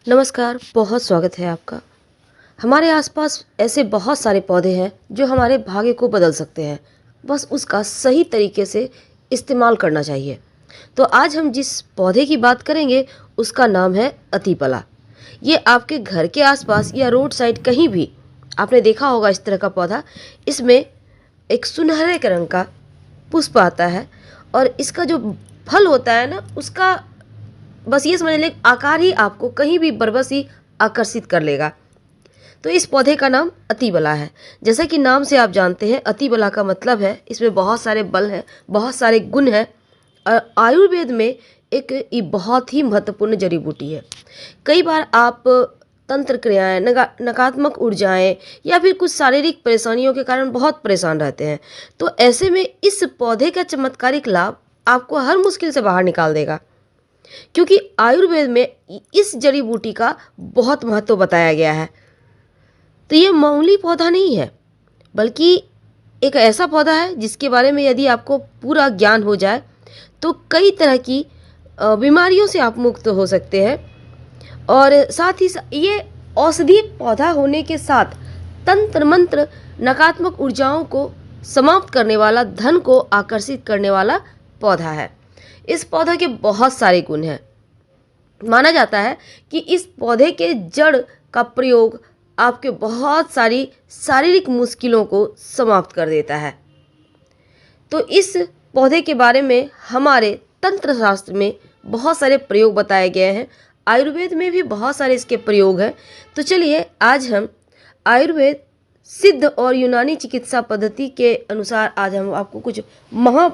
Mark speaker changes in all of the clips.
Speaker 1: नमस्कार, बहुत स्वागत है आपका। हमारे आसपास ऐसे बहुत सारे पौधे हैं जो हमारे भाग्य को बदल सकते हैं। बस उसका सही तरीके से इस्तेमाल करना चाहिए। तो आज हम जिस पौधे की बात करेंगे उसका नाम है अतीपला। ये आपके घर के आसपास या रोड साइड कहीं भी आपने देखा होगा इस तरह का पौधा। इसमें एक सुनहरे रंग का पुष्प आता है और इसका जो फल होता है ना उसका बस ये समझ लें आकार ही आपको कहीं भी बरबस ही आकर्षित कर लेगा। तो इस पौधे का नाम अतिबला है। जैसा कि नाम से आप जानते हैं अतिबला का मतलब है इसमें बहुत सारे बल हैं, बहुत सारे गुण हैं। और आयुर्वेद में एक ये बहुत ही महत्वपूर्ण जड़ी बूटी है। कई बार आप तंत्र क्रियाएं, नकारात्मक ऊर्जाएं या फिर कुछ शारीरिक परेशानियों के कारण बहुत परेशान रहते हैं। तो ऐसे में इस पौधे का चमत्कारिक लाभ आपको हर मुश्किल से बाहर निकाल देगा, क्योंकि आयुर्वेद में इस जड़ी बूटी का बहुत महत्व बताया गया है। तो ये मामूली पौधा नहीं है, बल्कि एक ऐसा पौधा है जिसके बारे में यदि आपको पूरा ज्ञान हो जाए तो कई तरह की बीमारियों से आप मुक्त हो सकते हैं। और साथ ही ये औषधि पौधा होने के साथ तंत्र मंत्र नकारात्मक ऊर्जाओं को समाप्त करने वाला, धन को आकर्षित करने वाला पौधा है। इस पौधे के बहुत सारे गुण हैं। माना जाता है कि इस पौधे के जड़ का प्रयोग आपके बहुत सारी शारीरिक मुश्किलों को समाप्त कर देता है। तो इस पौधे के बारे में हमारे तंत्र शास्त्र में बहुत सारे प्रयोग बताए गए हैं। आयुर्वेद में भी बहुत सारे इसके प्रयोग हैं। तो चलिए आज हम आयुर्वेद, सिद्ध और यूनानी चिकित्सा पद्धति के अनुसार आज हम आपको कुछ महा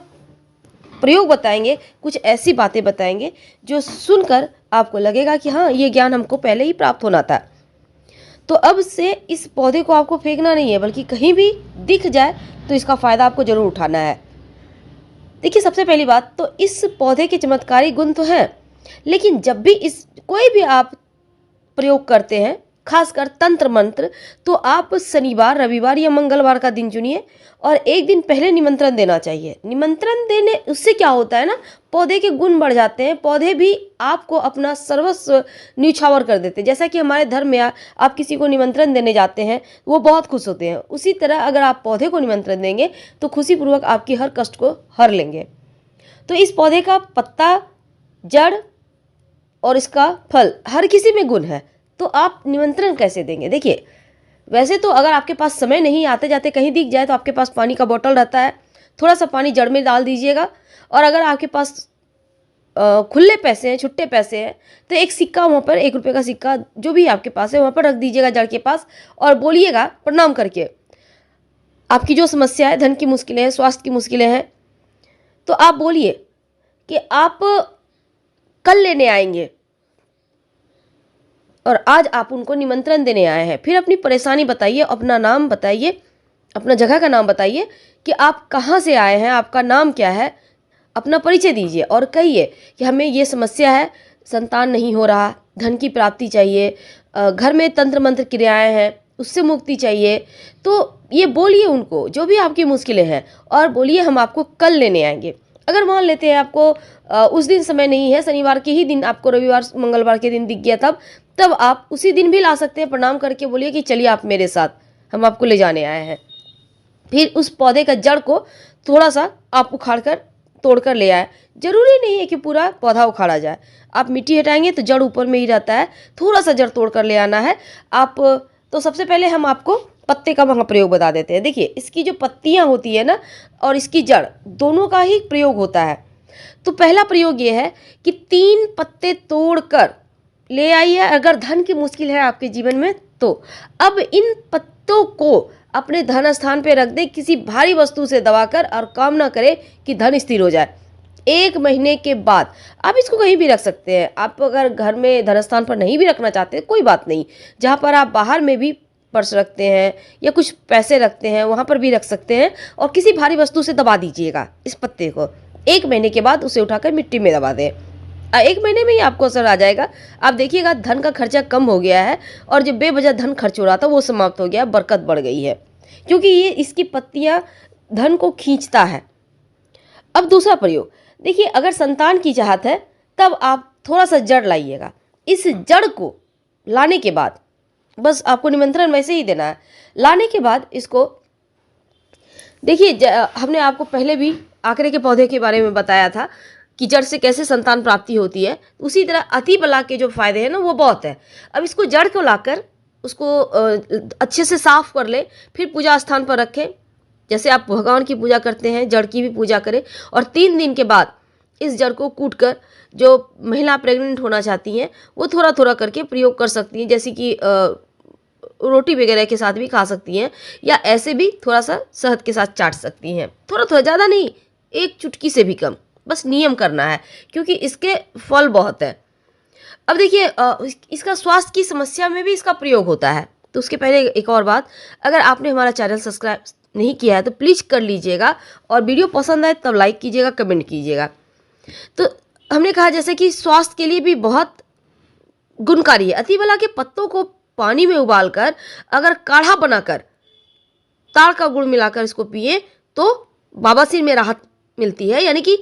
Speaker 1: प्रयोग बताएंगे, कुछ ऐसी बातें बताएंगे जो सुनकर आपको लगेगा कि हाँ, ये ज्ञान हमको पहले ही प्राप्त होना था। तो अब से इस पौधे को आपको फेंकना नहीं है, बल्कि कहीं भी दिख जाए तो इसका फ़ायदा आपको ज़रूर उठाना है। देखिए, सबसे पहली बात तो इस पौधे के चमत्कारी गुण तो हैं, लेकिन जब भी इस कोई भी आप प्रयोग करते हैं, खासकर तंत्र मंत्र, तो आप शनिवार, रविवार या मंगलवार का दिन चुनिए और एक दिन पहले निमंत्रण देना चाहिए। निमंत्रण देने उससे क्या होता है ना, पौधे के गुण बढ़ जाते हैं। पौधे भी आपको अपना सर्वस्व न्यौछावर कर देते हैं। जैसा कि हमारे धर्म में आप किसी को निमंत्रण देने जाते हैं, वो बहुत खुश होते हैं। उसी तरह अगर आप पौधे को निमंत्रण देंगे तो खुशीपूर्वक आपकी हर कष्ट को हर लेंगे। तो इस पौधे का पत्ता, जड़ और इसका फल हर किसी में गुण है। तो आप निमंत्रण कैसे देंगे? देखिए, वैसे तो अगर आपके पास समय नहीं, आते जाते कहीं दिख जाए, तो आपके पास पानी का बोतल रहता है, थोड़ा सा पानी जड़ में डाल दीजिएगा। और अगर आपके पास खुले पैसे हैं, छुट्टे पैसे हैं, तो एक सिक्का वहाँ पर, 1 रुपये का सिक्का जो भी आपके पास है वहाँ पर रख दीजिएगा जड़ के पास और बोलिएगा प्रणाम करके, आपकी जो समस्या है, धन की मुश्किलें हैं, स्वास्थ्य की मुश्किलें हैं, तो आप बोलिए कि आप कल लेने आएंगे और आज आप उनको निमंत्रण देने आए हैं। फिर अपनी परेशानी बताइए, अपना नाम बताइए, अपना जगह का नाम बताइए कि आप कहाँ से आए हैं, आपका नाम क्या है, अपना परिचय दीजिए और कहिए कि हमें ये समस्या है, संतान नहीं हो रहा, धन की प्राप्ति चाहिए, घर में तंत्र मंत्र क्रियाएं हैं, उससे मुक्ति चाहिए। तो ये बोलिए उनको जो भी आपकी मुश्किलें हैं और बोलिए हम आपको कल लेने आएंगे। अगर मान लेते हैं आपको उस दिन समय नहीं है, शनिवार के ही दिन आपको, रविवार मंगलवार के दिन दिख गया, तब आप उसी दिन भी ला सकते हैं। प्रणाम करके बोलिए कि चलिए आप मेरे साथ, हम आपको ले जाने आए हैं। फिर उस पौधे का जड़ को थोड़ा सा आप उखाड़ कर, तोड़ कर ले आए। जरूरी नहीं है कि पूरा पौधा उखाड़ा जाए, आप मिट्टी हटाएंगे तो जड़ ऊपर में ही रहता है, थोड़ा सा जड़ तोड़ कर ले आना है आप। तो सबसे पहले हम आपको पत्ते का वहाँ प्रयोग बता देते हैं। देखिए, इसकी जो पत्तियाँ होती है ना और इसकी जड़, दोनों का ही प्रयोग होता है। तो पहला प्रयोग ये है कि 3 पत्ते तोड़कर ले आइए अगर धन की मुश्किल है आपके जीवन में तो। अब इन पत्तों को अपने धन स्थान पे रख दें, किसी भारी वस्तु से दबाकर, और कामना करें कि धन स्थिर हो जाए। 1 महीने के बाद आप इसको कहीं भी रख सकते हैं। आप अगर घर में धन स्थान पर नहीं भी रखना चाहते कोई बात नहीं, जहाँ पर आप बाहर में भी पर्स रखते हैं या कुछ पैसे रखते हैं वहाँ पर भी रख सकते हैं और किसी भारी वस्तु से दबा दीजिएगा इस पत्ते को। 1 महीने के बाद उसे उठाकर मिट्टी में दबा दें। 1 महीने में ही आपको असर आ जाएगा। आप देखिएगा धन का खर्चा कम हो गया है और जो बेवजह धन खर्च हो रहा था वो समाप्त हो गया, बरकत बढ़ गई है, क्योंकि ये इसकी पत्तियां धन को खींचता है। अब दूसरा प्रयोग देखिए, अगर संतान की चाहत है तब आप थोड़ा सा जड़ लाइएगा, इस जड़ को लाने के बाद, बस आपको निमंत्रण वैसे ही देना है, लाने के बाद इसको देखिए, हमने आपको पहले भी आंकड़े के पौधे के बारे में बताया था कि जड़ से कैसे संतान प्राप्ति होती है। उसी तरह अतिबला के जो फायदे हैं ना वो बहुत है। अब इसको जड़ को लाकर उसको अच्छे से साफ कर ले, फिर पूजा स्थान पर रखें। जैसे आप भगवान की पूजा करते हैं, जड़ की भी पूजा करें। और 3 दिन के बाद इस जड़ को कूट कर, जो महिला प्रेग्नेंट होना चाहती हैं वो थोड़ा थोड़ा करके प्रयोग कर सकती हैं, जैसे कि रोटी वगैरह के साथ भी खा सकती हैं, या ऐसे भी थोड़ा सा शहद के साथ चाट सकती हैं। थोड़ा थोड़ा, ज़्यादा नहीं, 1 चुटकी से भी कम, बस नियम करना है, क्योंकि इसके फल बहुत है। अब देखिए, इसका स्वास्थ्य की समस्या में भी इसका प्रयोग होता है। तो उसके पहले एक और बात, अगर आपने हमारा चैनल सब्सक्राइब नहीं किया है तो प्लीज़ कर लीजिएगा, और वीडियो पसंद आए तब लाइक कीजिएगा, कमेंट कीजिएगा। तो हमने कहा जैसे कि स्वास्थ्य के लिए भी बहुत गुणकारी है। अतिबला के पत्तों को पानी में उबालकर अगर काढ़ा बनाकर ताड़ का गुड़ मिलाकर इसको पिए तो बवासीर में राहत मिलती है, यानी कि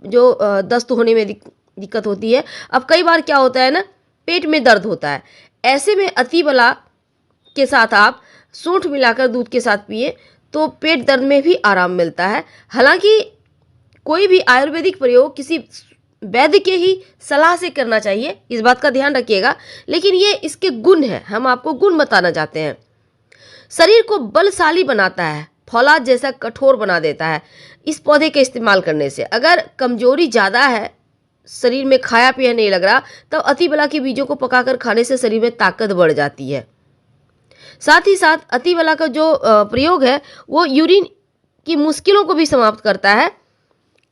Speaker 1: जो दस्त होने में दिक्कत होती है। अब कई बार क्या होता है ना, पेट में दर्द होता है, ऐसे में अतिबला के साथ आप सूंठ मिलाकर दूध के साथ पिए तो पेट दर्द में भी आराम मिलता है। हालांकि कोई भी आयुर्वेदिक प्रयोग किसी वैद्य के ही सलाह से करना चाहिए, इस बात का ध्यान रखिएगा। लेकिन ये इसके गुण हैं, हम आपको गुण बताना चाहते हैं। शरीर को बलशाली बनाता है, फौलाद जैसा कठोर बना देता है इस पौधे के इस्तेमाल करने से। अगर कमजोरी ज़्यादा है, शरीर में खाया पिया नहीं लग रहा, तब अतिबला के बीजों को पकाकर खाने से शरीर में ताकत बढ़ जाती है। साथ ही साथ अतिबला का जो प्रयोग है वो यूरिन की मुश्किलों को भी समाप्त करता है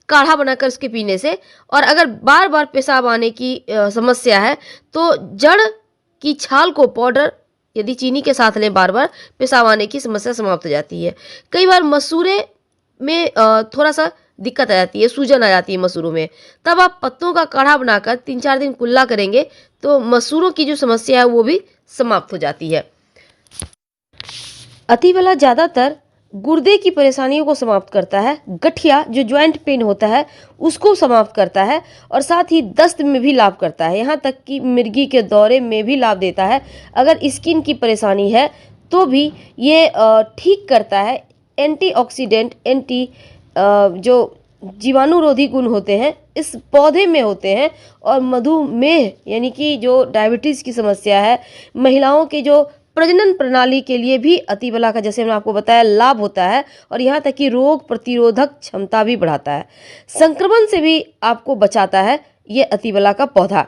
Speaker 1: काढ़ा बनाकर इसके पीने से। और अगर बार बार पेशाब आने की समस्या है तो जड़ की छाल को पाउडर यदि चीनी के साथ लें बार बार, पेशाब आने की समस्या समाप्त हो जाती है। कई बार मसूरे में थोड़ा सा दिक्कत आ जाती है, सूजन आ जाती है मसूरों में, तब आप पत्तों का काढ़ा बनाकर 3-4 दिन कुल्ला करेंगे तो मसूरों की जो समस्या है वो भी समाप्त हो जाती है। अतिबला ज़्यादातर गुर्दे की परेशानियों को समाप्त करता है, गठिया जो ज्वाइंट पेन होता है उसको समाप्त करता है, और साथ ही दस्त में भी लाभ करता है, यहाँ तक कि मिर्गी के दौरे में भी लाभ देता है। अगर स्किन की परेशानी है तो भी ये ठीक करता है। एंटीऑक्सीडेंट, जो जीवाणुरोधी गुण होते हैं इस पौधे में होते हैं। और मधुमेह यानी कि जो डायबिटीज़ की समस्या है, महिलाओं के जो प्रजनन प्रणाली के लिए भी अतिबला का, जैसे हमने आपको बताया, लाभ होता है। और यहाँ तक कि रोग प्रतिरोधक क्षमता भी बढ़ाता है, संक्रमण से भी आपको बचाता है ये अतिबला का पौधा।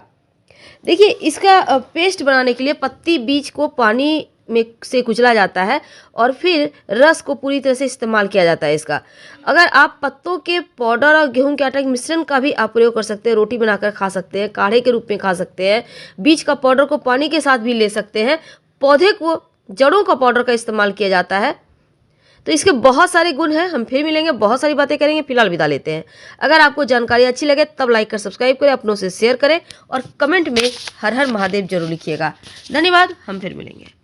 Speaker 1: देखिए, इसका पेस्ट बनाने के लिए पत्ती बीज को पानी में से कुचला जाता है और फिर रस को पूरी तरह से इस्तेमाल किया जाता है इसका। अगर आप पत्तों के पाउडर और गेहूं के आटे के मिश्रण का भी आप प्रयोग कर सकते हैं, रोटी बनाकर खा सकते हैं, काढ़े के रूप में खा सकते हैं, बीज का पाउडर को पानी के साथ भी ले सकते हैं, पौधे को जड़ों का पाउडर का इस्तेमाल किया जाता है। तो इसके बहुत सारे गुण हैं। हम फिर मिलेंगे, बहुत सारी बातें करेंगे। फिलहाल विदा लेते हैं। अगर आपको जानकारी अच्छी लगे तब लाइक कर सब्सक्राइब करें, अपनों से शेयर करें और कमेंट में हर हर महादेव जरूर लिखिएगा। धन्यवाद, हम फिर मिलेंगे।